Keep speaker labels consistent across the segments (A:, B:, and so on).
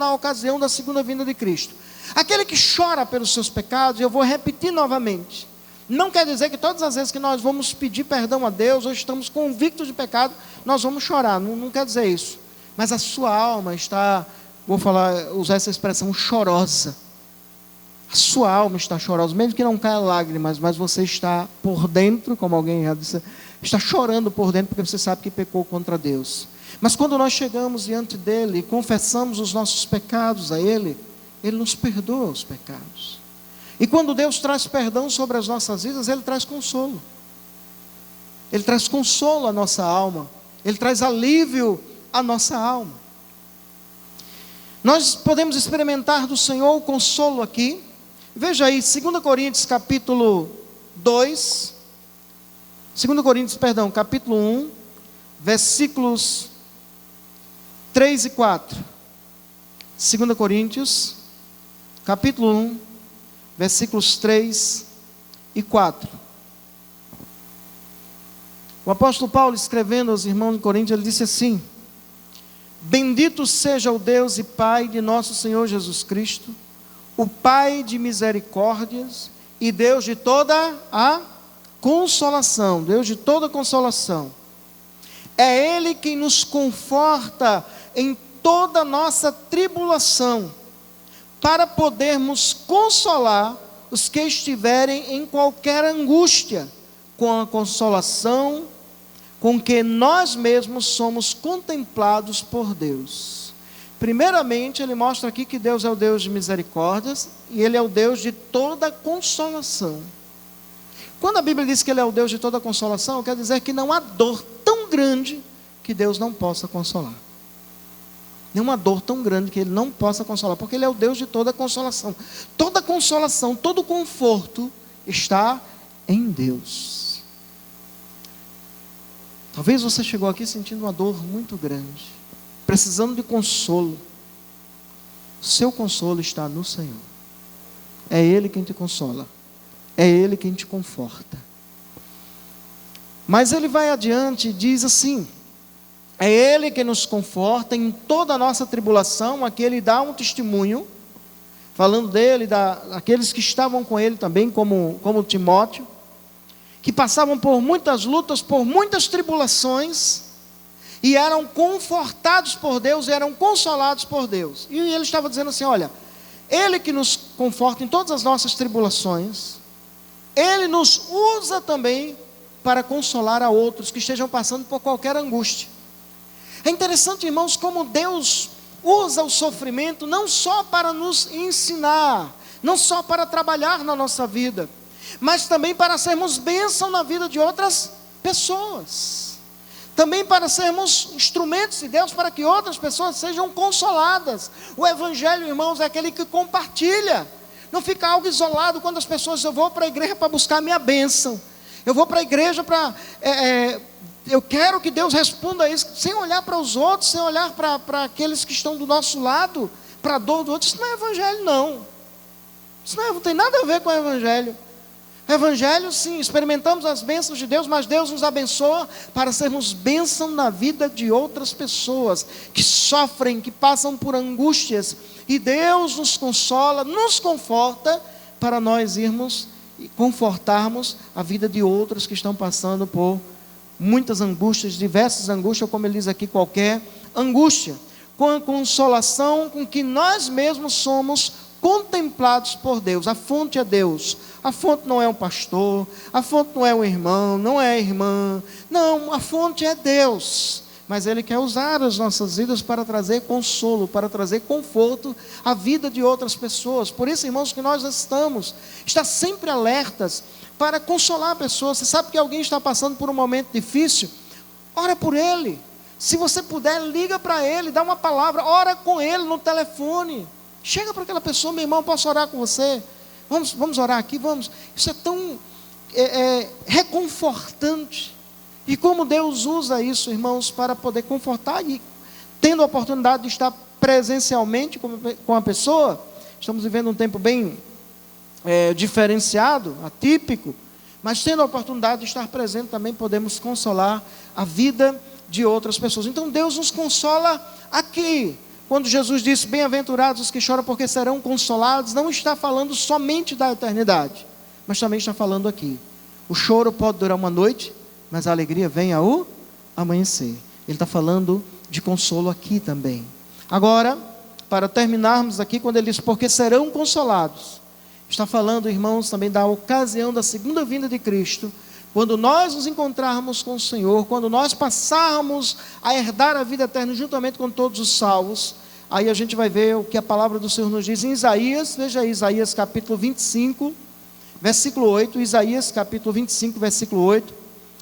A: na ocasião da segunda vinda de Cristo. Aquele que chora pelos seus pecados, eu vou repetir novamente, não quer dizer que todas as vezes que nós vamos pedir perdão a Deus, ou estamos convictos de pecado, nós vamos chorar, não quer dizer isso. Mas a sua alma está, usar essa expressão, chorosa. A sua alma está chorosa, mesmo que não caia lágrimas, mas você está por dentro, como alguém já disse, está chorando por dentro, porque você sabe que pecou contra Deus. Mas quando nós chegamos diante dele e confessamos os nossos pecados a ele, ele nos perdoa os pecados. E quando Deus traz perdão sobre as nossas vidas, ele traz consolo. Ele traz consolo à nossa alma. Ele traz alívio à nossa alma. Nós podemos experimentar do Senhor o consolo aqui. Veja aí, 2 Coríntios capítulo 2, capítulo 1, versículos 3 e 4. 2 Coríntios, capítulo 1, versículos 3 e 4. O apóstolo Paulo, escrevendo aos irmãos de Coríntios, ele disse assim: bendito seja o Deus e Pai de nosso Senhor Jesus Cristo, o Pai de misericórdias e Deus de toda a consolação. Deus de toda consolação. É Ele quem nos conforta em toda a nossa tribulação, para podermos consolar os que estiverem em qualquer angústia, com a consolação com que nós mesmos somos contemplados por Deus. Primeiramente, ele mostra aqui que Deus é o Deus de misericórdias, e Ele é o Deus de toda consolação. Quando a Bíblia diz que Ele é o Deus de toda consolação, quer dizer que não há dor tão grande que Deus não possa consolar. Nenhuma dor tão grande que Ele não possa consolar, porque Ele é o Deus de toda consolação. Toda consolação, todo conforto está em Deus. Talvez você chegou aqui sentindo uma dor muito grande, precisando de consolo. O seu consolo está no Senhor. É Ele quem te consola. É Ele quem te conforta. Mas ele vai adiante e diz assim: é Ele que nos conforta em toda a nossa tribulação. Aqui ele dá um testemunho, falando dele, daqueles que estavam com ele também, como Timóteo, que passavam por muitas lutas, por muitas tribulações, e eram confortados por Deus, e eram consolados por Deus. E ele estava dizendo assim: olha, Ele que nos conforta em todas as nossas tribulações, Ele nos usa também para consolar a outros que estejam passando por qualquer angústia. É interessante, irmãos, como Deus usa o sofrimento não só para nos ensinar, não só para trabalhar na nossa vida, mas também para sermos bênção na vida de outras pessoas. Também para sermos instrumentos de Deus para que outras pessoas sejam consoladas. O Evangelho, irmãos, é aquele que compartilha. Não fica algo isolado quando as pessoas, eu vou para a igreja para buscar a minha bênção. Eu vou para a igreja para... eu quero que Deus responda a isso, sem olhar para os outros, sem olhar para aqueles que estão do nosso lado, para a dor do outro. Isso não é Evangelho, não. Isso não tem nada a ver com o Evangelho. Evangelho, sim, experimentamos as bênçãos de Deus, mas Deus nos abençoa para sermos bênção na vida de outras pessoas que sofrem, que passam por angústias, e Deus nos consola, nos conforta, para nós irmos e confortarmos a vida de outros que estão passando por muitas angústias, diversas angústias, como ele diz aqui, qualquer angústia, com a consolação com que nós mesmos somos contemplados por Deus. A fonte é Deus. A fonte não é um pastor, a fonte não é um irmão, não é a irmã, não, a fonte é Deus. Mas Ele quer usar as nossas vidas para trazer consolo, para trazer conforto à vida de outras pessoas. Por isso, irmãos, que nós está sempre alertas para consolar pessoas. Você sabe que alguém está passando por um momento difícil? Ora por ele. Se você puder, liga para ele, dá uma palavra, ora com ele no telefone. Chega para aquela pessoa: meu irmão, posso orar com você? Vamos orar aqui, vamos. Isso é tão reconfortante. E como Deus usa isso, irmãos, para poder confortar, e tendo a oportunidade de estar presencialmente com a pessoa. Estamos vivendo um tempo bem diferenciado, atípico, mas tendo a oportunidade de estar presente também, podemos consolar a vida de outras pessoas. Então Deus nos consola aqui, quando Jesus disse, bem-aventurados os que choram porque serão consolados, não está falando somente da eternidade, mas também está falando aqui. O choro pode durar uma noite, mas a alegria vem ao amanhecer. Ele está falando de consolo aqui também. Agora, para terminarmos aqui, quando ele diz, porque serão consolados, está falando, irmãos, também da ocasião da segunda vinda de Cristo, quando nós nos encontrarmos com o Senhor, quando nós passarmos a herdar a vida eterna juntamente com todos os salvos, aí a gente vai ver o que a palavra do Senhor nos diz em Isaías. Veja aí, Isaías capítulo 25, versículo 8, Isaías capítulo 25, versículo 8,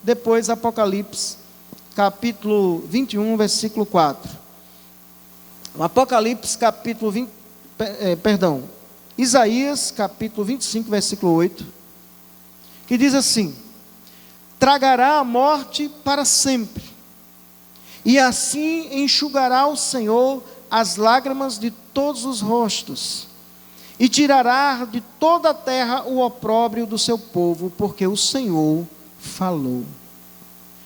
A: depois Apocalipse capítulo 21, versículo 4. O Apocalipse capítulo 20, Isaías capítulo 25, versículo 8, que diz assim, tragará a morte para sempre, e assim enxugará o Senhor as lágrimas de todos os rostos, e tirará de toda a terra o opróbrio do seu povo, porque o Senhor falou.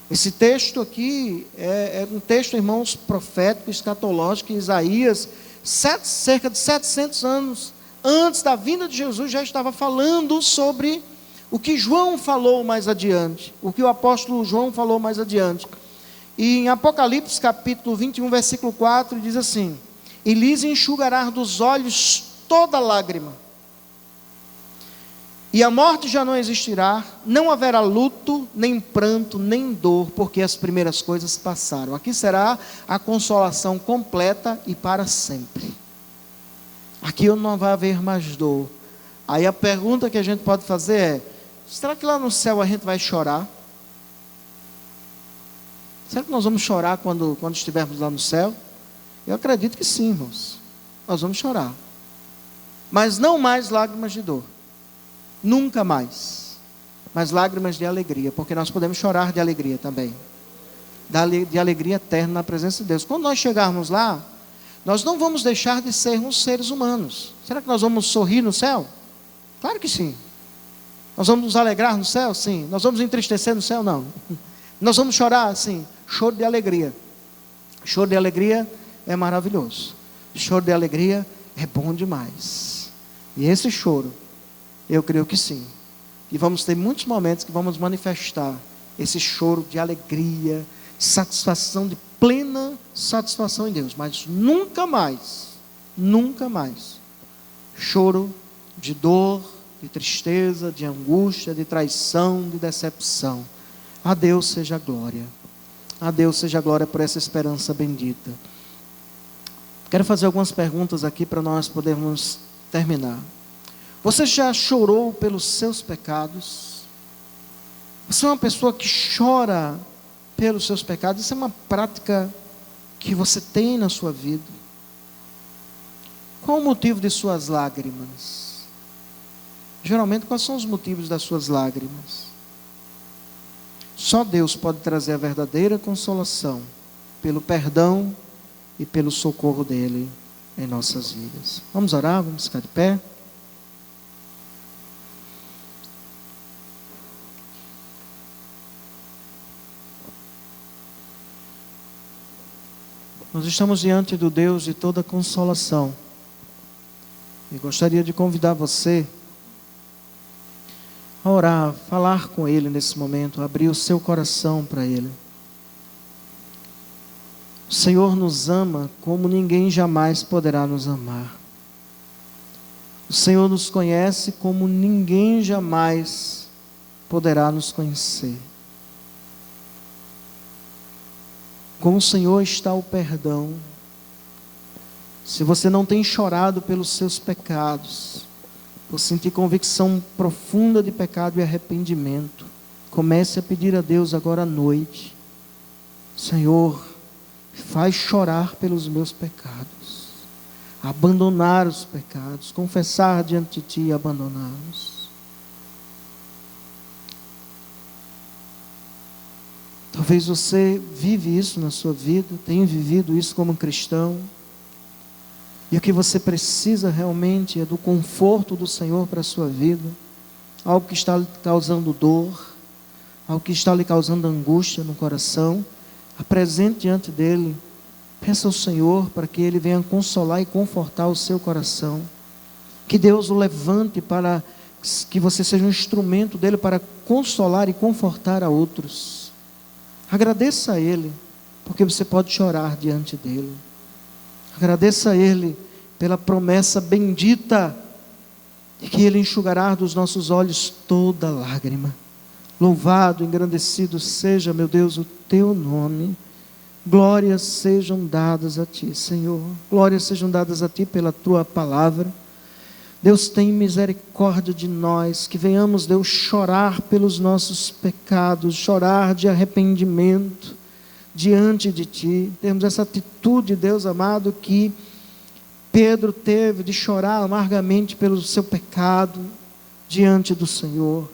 A: Esse texto aqui é um texto, irmãos, profético, escatológico, que Isaías, cerca de 700 anos antes da vinda de Jesus, já estava falando sobre o que João falou mais adiante, o que o apóstolo João falou mais adiante. E em Apocalipse capítulo 21, versículo 4, diz assim, e lhes enxugará dos olhos toda lágrima, e a morte já não existirá, não haverá luto, nem pranto, nem dor, porque as primeiras coisas passaram. Aqui será a consolação completa e para sempre. Aqui não vai haver mais dor. Aí a pergunta que a gente pode fazer é, será que lá no céu a gente vai chorar? Será que nós vamos chorar quando estivermos lá no céu? Eu acredito que sim, irmãos. Nós vamos chorar. Mas não mais lágrimas de dor. Nunca mais. Mas lágrimas de alegria. Porque nós podemos chorar de alegria também. De alegria eterna na presença de Deus. Quando nós chegarmos lá, nós não vamos deixar de sermos seres humanos. Será que nós vamos sorrir no céu? Claro que sim. Nós vamos nos alegrar no céu? Sim. Nós vamos entristecer no céu? Não. Nós vamos chorar? Sim. Choro de alegria. Choro de alegria é maravilhoso. Choro de alegria é bom demais. E esse choro, eu creio que sim. E vamos ter muitos momentos que vamos manifestar esse choro de alegria, satisfação, de plena satisfação em Deus. Mas nunca mais, choro de dor, de tristeza, de angústia, de traição, de decepção. A Deus seja a glória. A Deus seja a glória por essa esperança bendita. Quero fazer algumas perguntas aqui para nós podermos terminar. Você já chorou pelos seus pecados? Você é uma pessoa que chora pelos seus pecados? Isso é uma prática que você tem na sua vida? Qual o motivo de suas lágrimas? Geralmente, quais são os motivos das suas lágrimas? Só Deus pode trazer a verdadeira consolação pelo perdão e pelo socorro dele em nossas vidas. Vamos orar, vamos ficar de pé. Nós estamos diante do Deus de toda consolação. E gostaria de convidar você a orar, falar com Ele nesse momento, abrir o seu coração para Ele. O Senhor nos ama como ninguém jamais poderá nos amar. O Senhor nos conhece como ninguém jamais poderá nos conhecer. Com o Senhor está o perdão. Se você não tem chorado pelos seus pecados, por sentir convicção profunda de pecado e arrependimento, comece a pedir a Deus agora à noite: Senhor, faz chorar pelos meus pecados, abandonar os pecados, confessar diante de Ti e abandoná-los. Talvez você vive isso na sua vida, tenha vivido isso como cristão, e o que você precisa realmente é do conforto do Senhor para a sua vida, algo que está lhe causando dor, algo que está lhe causando angústia no coração. Apresente diante dele, Peça ao Senhor para que Ele venha consolar e confortar o seu coração. Que Deus o levante para que você seja um instrumento dEle para consolar e confortar a outros. Agradeça a Ele, porque você pode chorar diante dEle. Agradeça a Ele pela promessa bendita de que Ele enxugará dos nossos olhos toda lágrima. Louvado, engrandecido seja, meu Deus, o Teu nome. Glórias sejam dadas a Ti, Senhor. Glórias sejam dadas a Ti pela Tua palavra. Deus, tem misericórdia de nós, que venhamos, Deus, chorar pelos nossos pecados, chorar de arrependimento diante de Ti. Temos essa atitude, Deus amado, que Pedro teve de chorar amargamente pelo seu pecado diante do Senhor.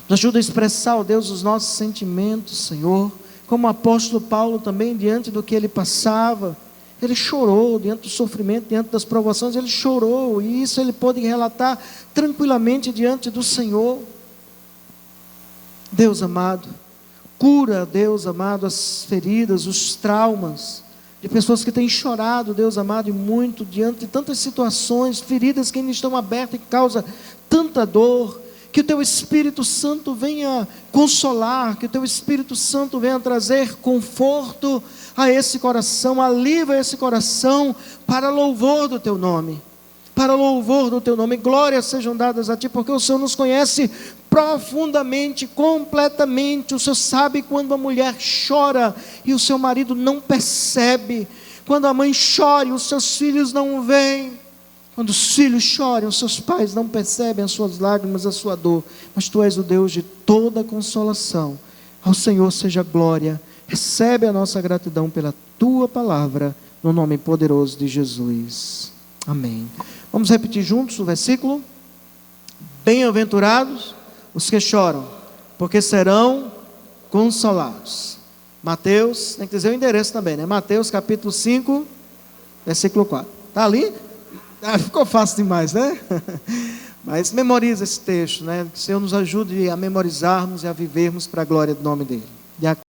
A: Nos ajuda a expressar, ó Deus, os nossos sentimentos, Senhor, como o apóstolo Paulo também, diante do que ele passava, ele chorou diante do sofrimento, diante das provações, ele chorou, e isso ele pôde relatar tranquilamente diante do Senhor. Deus amado, cura, Deus amado, as feridas, os traumas de pessoas que têm chorado, Deus amado, e muito diante de tantas situações, feridas que ainda estão abertas e que causam tanta dor. Que o Teu Espírito Santo venha consolar, que o Teu Espírito Santo venha trazer conforto a esse coração, alívio a esse coração, para louvor do Teu nome, para louvor do Teu nome. Glórias sejam dadas a Ti, porque o Senhor nos conhece profundamente, completamente. O Senhor sabe quando a mulher chora e o seu marido não percebe, quando a mãe chora e os seus filhos não veem, quando os filhos choram, os seus pais não percebem as suas lágrimas, a sua dor. Mas Tu és o Deus de toda consolação. Ao Senhor seja glória. Recebe a nossa gratidão pela Tua palavra, no nome poderoso de Jesus. Amém. Vamos repetir juntos o versículo? Bem-aventurados os que choram, porque serão consolados. Mateus, tem que dizer o endereço também, né? Mateus capítulo 5, versículo 4. Está ali? Ficou fácil demais, né? Mas memoriza esse texto, né? Que o Senhor nos ajude a memorizarmos e a vivermos para a glória do nome dEle.